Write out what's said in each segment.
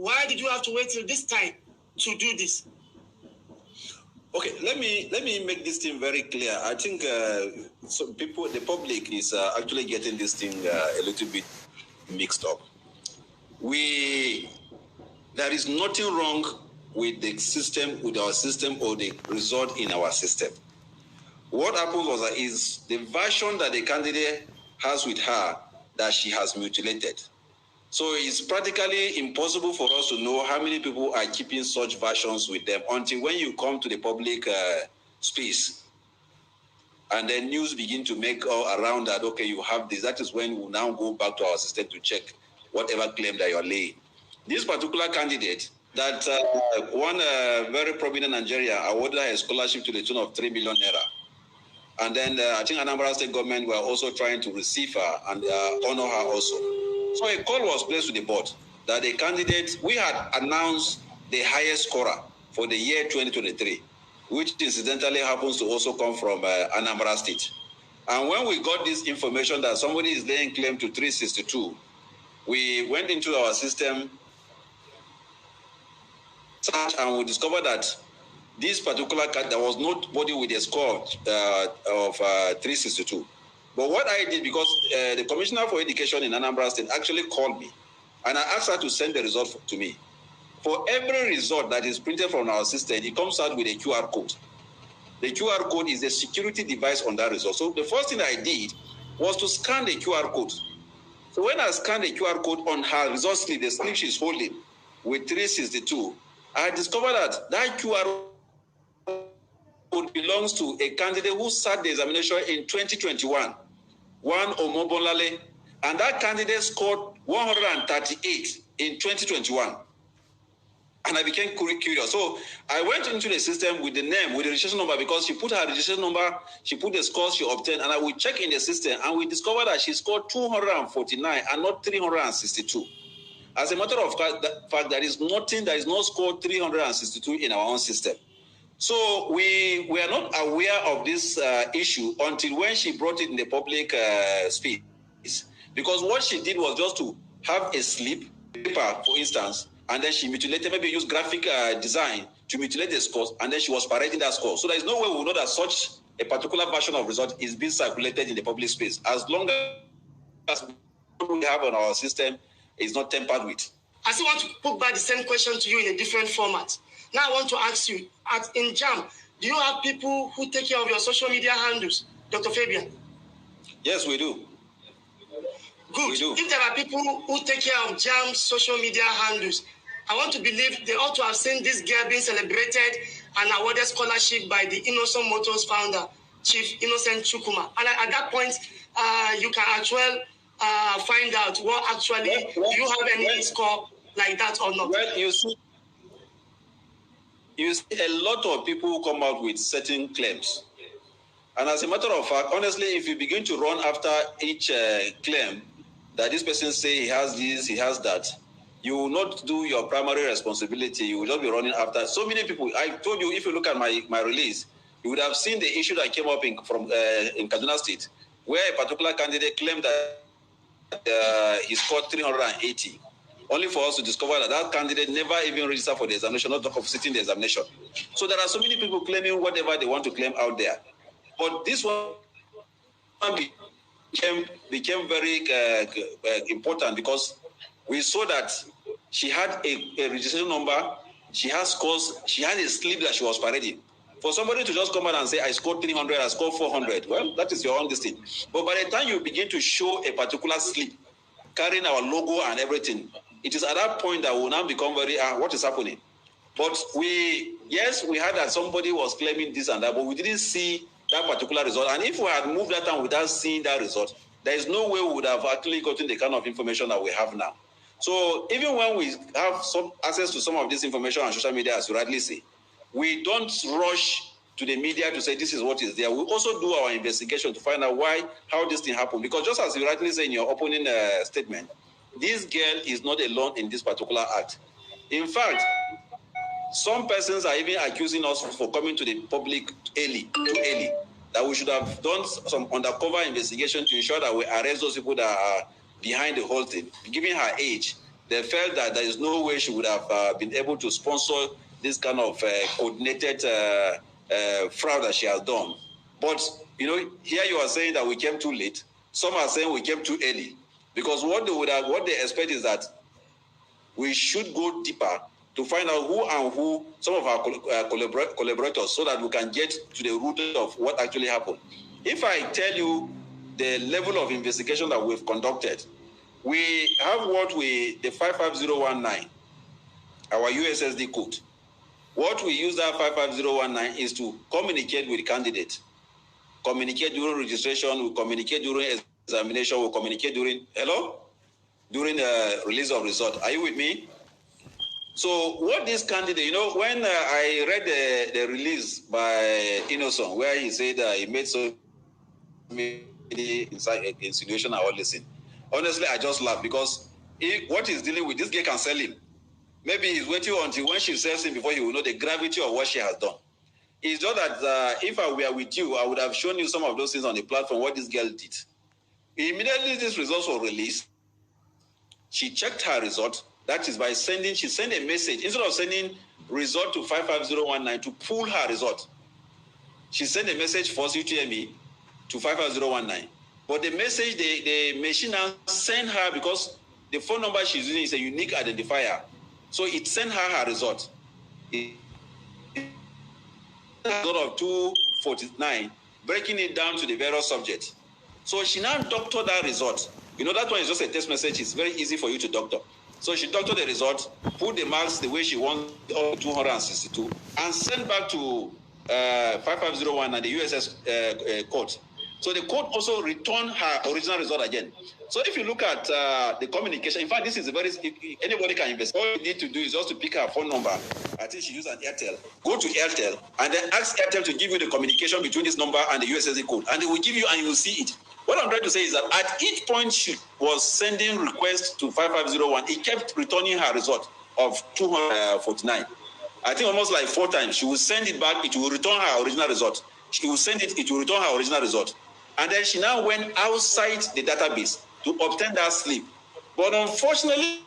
Why did you have to wait till this time to do this? Okay, let me make this thing very clear. I think some people, the public, is actually getting this thing a little bit mixed up. There is nothing wrong with the system, with our system, or the result in our system. What happened is the version that the candidate has with her that she has mutilated. So it's practically impossible for us to know how many people are keeping such versions with them until when you come to the public space. And then news begin to make around that, okay, you have this. That is when we now go back to our system to check whatever claim that you're laying. This particular candidate that one very prominent Nigeria awarded her a scholarship to the tune of 3 million naira. And then I think Anambra State government were also trying to receive her and honor her also. So a call was placed to the board that the candidate, we had announced the highest scorer for the year 2023, which incidentally happens to also come from Anambra State. And when we got this information that somebody is laying claim to 362, we went into our system and we discovered that this particular card, there was nobody with a score of 362. But what I did, because the Commissioner for Education in Anambra State actually called me, and I asked her to send the result to me. For every result that is printed from our system, it comes out with a QR code. The QR code is a security device on that result. So the first thing I did was to scan the QR code. So when I scanned the QR code on her result slip, the slip she's holding with 362, I discovered that QR code belongs to a candidate who sat the examination in 2021, one Omobolale, and that candidate scored 138 in 2021. And I became curious. So I went into the system with the name, with the registration number, because she put her registration number, she put the scores she obtained, and I will check in the system, and we discovered that she scored 249 and not 362. As a matter of fact, there is no score 362 in our own system. So we were not aware of this issue until when she brought it in the public space. Because what she did was just to have a slip, paper, for instance, and then she mutilated, maybe used graphic design to mutilate the scores, and then she was parading that score. So there is no way we will know that such a particular version of result is being circulated in the public space, as long as what we have on our system is not tampered with. I still want to put back the same question to you in a different format. Now I want to ask you, in JAMB, do you have people who take care of your social media handles, Dr. Fabian? Yes, we do. Good. We do. If there are people who take care of JAMB's social media handles, I want to believe they ought to have seen this girl being celebrated and awarded scholarship by the Mmesoma Motors founder, Chief Innocent Chukwuma. And at that point, you can actually find out what actually, do you have any score like that or not? Well, you see a lot of people who come out with certain claims. And as a matter of fact, honestly, if you begin to run after each claim that this person say he has this, he has that, you will not do your primary responsibility. You will not be running after so many people. I told you, if you look at my release, you would have seen the issue that came up in Kaduna State, where a particular candidate claimed that he scored 380. Only for us to discover that that candidate never even registered for the examination, not talk of sitting the examination. So there are so many people claiming whatever they want to claim out there. But this one became very important because we saw that she had a registration number, she has scores, she had a slip that she was parading. For somebody to just come out and say, I scored 300, I scored 400, well, that is your own thing. But by the time you begin to show a particular slip, carrying our logo and everything, it is at that point that we will now become very, what is happening? But we had that somebody was claiming this and that, but we didn't see that particular result. And if we had moved that time without seeing that result, there is no way we would have actually gotten the kind of information that we have now. So even when we have some access to some of this information on social media, as you rightly say, we don't rush to the media to say this is what is there. We also do our investigation to find out how this thing happened. Because just as you rightly say in your opening statement, this girl is not alone in this particular act. In fact, some persons are even accusing us for coming to the public too early, that we should have done some undercover investigation to ensure that we arrest those people that are behind the whole thing. Given her age, they felt that there is no way she would have been able to sponsor this kind of coordinated fraud that she has done. But, you know, here you are saying that we came too late. Some are saying we came too early. Because what they expect is that we should go deeper to find out who some of our collaborators, so that we can get to the root of what actually happened. If I tell you the level of investigation that we've conducted, we have the 55019, our USSD code. What we use that 55019 is to communicate with the candidate. Communicate during registration, we communicate during examination, we communicate during the release of result. Are you with me? So what this candidate, you know, when I read the release by Mmesoma, where he said he made so many insinuation and all this thing, honestly, I just laugh, because what he's dealing with, this guy can sell him. Maybe he's waiting until when she sells him before he will know the gravity of what she has done. It's just that if I were with you, I would have shown you some of those things on the platform, what this girl did. Immediately these results were released, she checked her result. That is by she sent a message. Instead of sending result to 55019 to pull her result, she sent a message for UTME to 55019. But the message, the machine now sent her, because the phone number she's using is a unique identifier. So it sent her result. Result of 249, breaking it down to the various subjects. So she now doctored that result. You know, that one is just a text message. It's very easy for you to doctor. So she doctored the result, put the marks the way she wants, 262, and sent back to 5501 and the USS court. So the court also returned her original result again. So if you look at the communication, in fact, this is anybody can invest. All you need to do is just to pick her phone number. I think she used an Airtel. Go to Airtel and then ask Airtel to give you the communication between this number and the USSD code. And they will give you, and you will see it. What I'm trying to say is that at each point she was sending requests to 5501, it kept returning her result of 249. I think almost like 4 times. She will send it back, it will return her original result. She will send it, it will return her original result. And then she now went outside the database to obtain that slip. But unfortunately,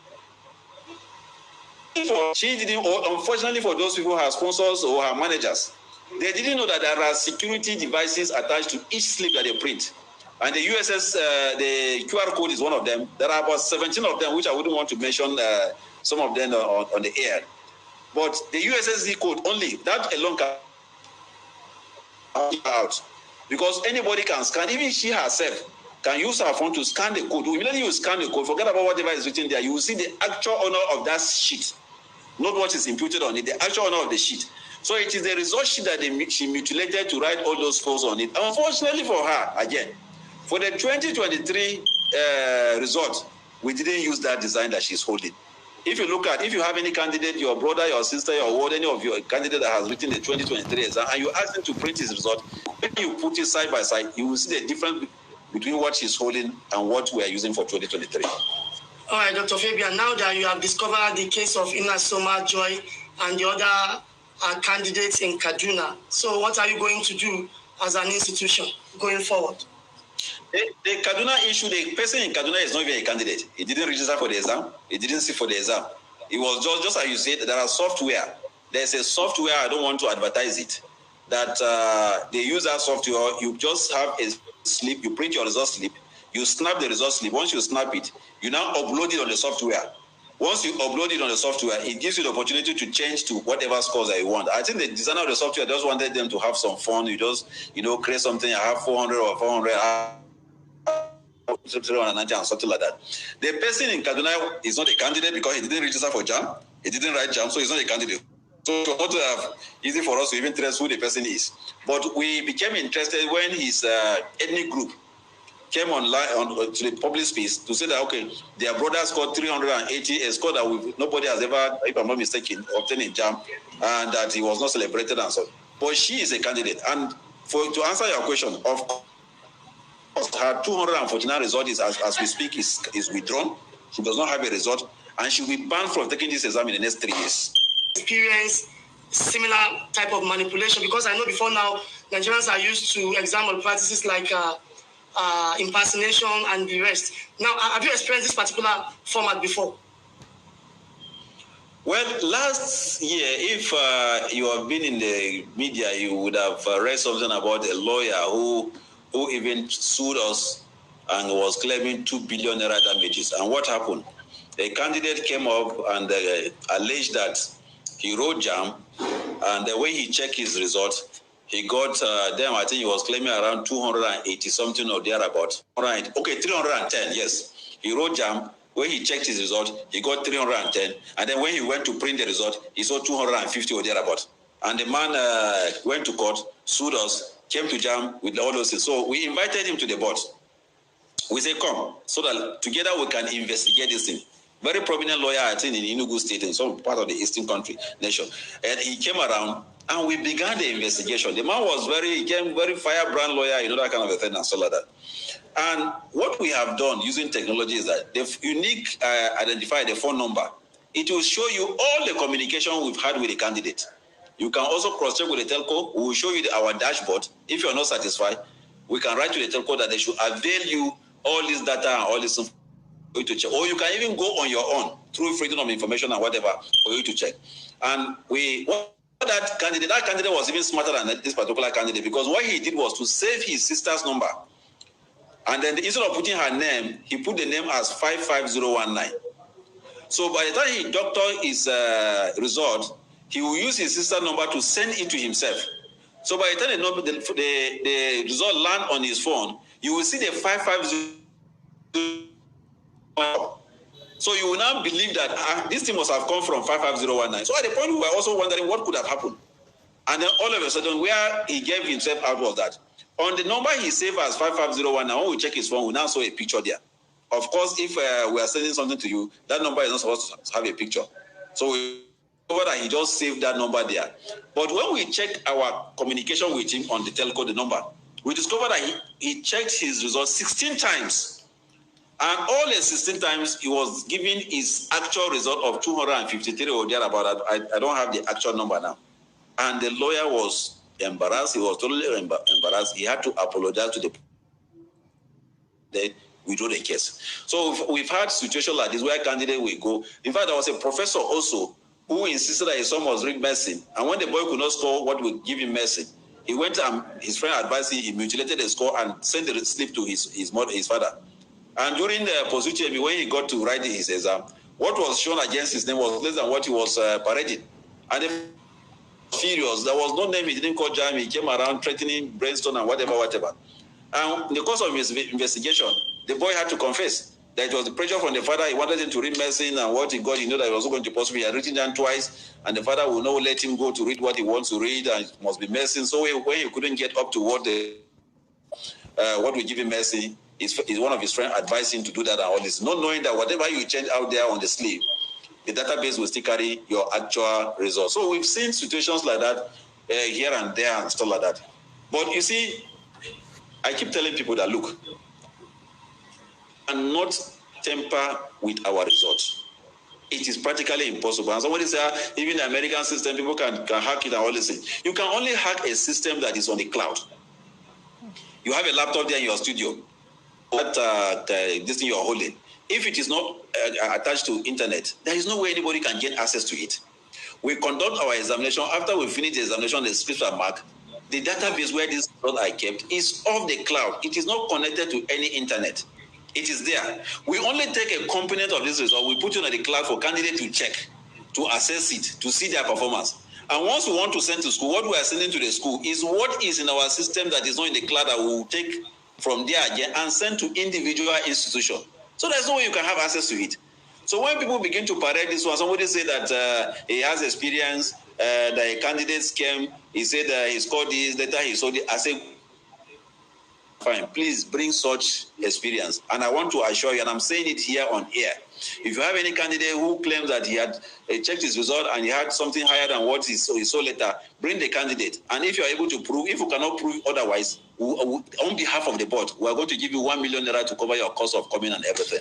unfortunately for those people, her sponsors or her managers, they didn't know that there are security devices attached to each slip that they print. And the USS, the QR code is one of them. There are about 17 of them, which I wouldn't want to mention some of them on the air. But the USSD code only, that alone can out. Because anybody can scan, even she herself can use her phone to scan the code. Immediately you scan the code, forget about whatever is written there, you will see the actual owner of that sheet, not what is imputed on it, the actual owner of the sheet. So it is the result sheet that she mutilated to write all those scores on it. Unfortunately for her, again, for the 2023 result, we didn't use that design that she's holding. If you have any candidate, your brother, your sister, your ward, any of your candidate that has written the 2023 exam, and you ask them to print his result, when you put it side by side, you will see the difference between what she's holding and what we are using for 2023. All right, Dr. Fabian, now that you have discovered the case of Mmesoma, Joy, and the other candidates in Kaduna, so what are you going to do as an institution going forward? The Kaduna issue, the person in Kaduna is not even a candidate. He didn't register for the exam. He didn't sit for the exam. It was just as you said, there are software. There's a software, I don't want to advertise it, that they use that software. You just have a slip, you print your result slip, you snap the result slip. Once you snap it, you now upload it on the software. Once you upload it on the software, it gives you the opportunity to change to whatever scores that you want. I think the designer of the software just wanted them to have some fun. You just, create something, I have 400 or 400, 390 and something like that. The person in Kaduna is not a candidate because he didn't register for JAMB. He didn't write JAMB, so he's not a candidate. So it's not easy for us to even trace who the person is. But we became interested when his ethnic group came online to the public space to say that, okay, their brother scored 380, a score that nobody has ever, if I'm not mistaken, obtained in JAMB, and that he was not celebrated and so on. But she is a candidate. And to answer your question, of course, her 249 result is, as we speak, is withdrawn. She does not have a result, and she will be banned from taking this exam in the next 3 years. Experience similar type of manipulation, because I know before now Nigerians are used to exam practices like impersonation and the rest. Now, have you experienced this particular format before? Well, last year, if you have been in the media, you would have read something about a lawyer who even sued us and was claiming 2 billion naira damages. And what happened? A candidate came up and alleged that he wrote JAMB, and when he checked his result, he got them. I think he was claiming around 280 something or thereabout. Right? Okay, 310. Yes, he wrote JAMB. When he checked his result, he got 310. And then when he went to print the result, he saw 250 or thereabout. And the man went to court, sued us, came to JAMB with all those things. So we invited him to the board. We said, come, so that together we can investigate this thing. Very prominent lawyer, I think, in Enugu State, in some part of the eastern country, nation. And he came around, and we began the investigation. The man was very firebrand lawyer, that kind of a thing, and so like that. And what we have done using technology is that the unique identifier, the phone number, it will show you all the communication we've had with the candidate. You can also cross-check with the telco. We will show you our dashboard. If you're not satisfied, we can write to the telco that they should avail you all this data and all this information for you to check. Or you can even go on your own through freedom of information and whatever for you to check. And that candidate was even smarter than this particular candidate, because what he did was to save his sister's number. And then instead of putting her name, he put the name as 55019. So by the time he doctored his result, he will use his sister's number to send it to himself. So by the time the result land on his phone, you will see the 550. So you will now believe that this thing must have come from 55019. So at the point we were also wondering what could have happened. And then all of a sudden, where he gave himself out was that on the number he saved as 55019, when we check his phone, we now saw a picture there. Of course, if we are sending something to you, that number is not supposed to have a picture. So we discovered that he just saved that number there. But when we checked our communication with him on the telco, the number, we discovered that he checked his results 16 times. And all the 16 times, he was giving his actual result of 253 or thereabout. I don't have the actual number now. And the lawyer was embarrassed. He was totally embarrassed. He had to apologize to the withdraw the case. So we've had situations like this where candidate will go. In fact, there was a professor also who insisted that his son must read medicine. And when the boy could not score what would give him medicine, he went and his friend advised him, he mutilated the score and sent the slip to his father. And during the post-UTME, when he got to write his exam, what was shown against his name was less than what he was parading. And furious. There was no name. He didn't call JAMB. He came around threatening, brainstorm, and whatever. And in the course of his investigation, the boy had to confess that it was the pressure from the father. He wanted him to read medicine, and what he got, he knew that he was going to possibly. He had written down twice, and the father will not let him go to read what he wants to read, and it must be medicine. So when he couldn't get up to what we give him medicine, one of his friends advised him to do that and all this, not knowing that whatever you change out there on the sleeve, the database will still carry your actual results. So we've seen situations like that here and there and stuff like that. But you see, I keep telling people that, look, and not temper with our results. It is practically impossible. And somebody said, even the American system, people can hack it and all these things. You can only hack a system that is on the cloud. You have a laptop there in your studio, this thing you're holding. If it is not attached to internet, there is no way anybody can get access to it. We conduct our examination. After we finish the examination, the scripts are marked. The database where this result I kept is off the cloud. It is not connected to any internet. It is there. We only take a component of this result. We put it on the cloud for candidates to check, to assess it, to see their performance. And once we want to send to school, what we are sending to the school is what is in our system that is not in the cloud that we will take from there again and send to individual institutions. So there's no way you can have access to it. So when people begin to parade this one, somebody say that he has experience, that a candidate came, he said he scored this, later he saw it. I say, fine, please bring such experience. And I want to assure you, and I'm saying it here on air, if you have any candidate who claims that he had checked his result and he had something higher than what he saw later, bring the candidate. And if you're able to prove, if you cannot prove otherwise, on behalf of the board, we are going to give you 1 million naira to cover your cost of coming and everything.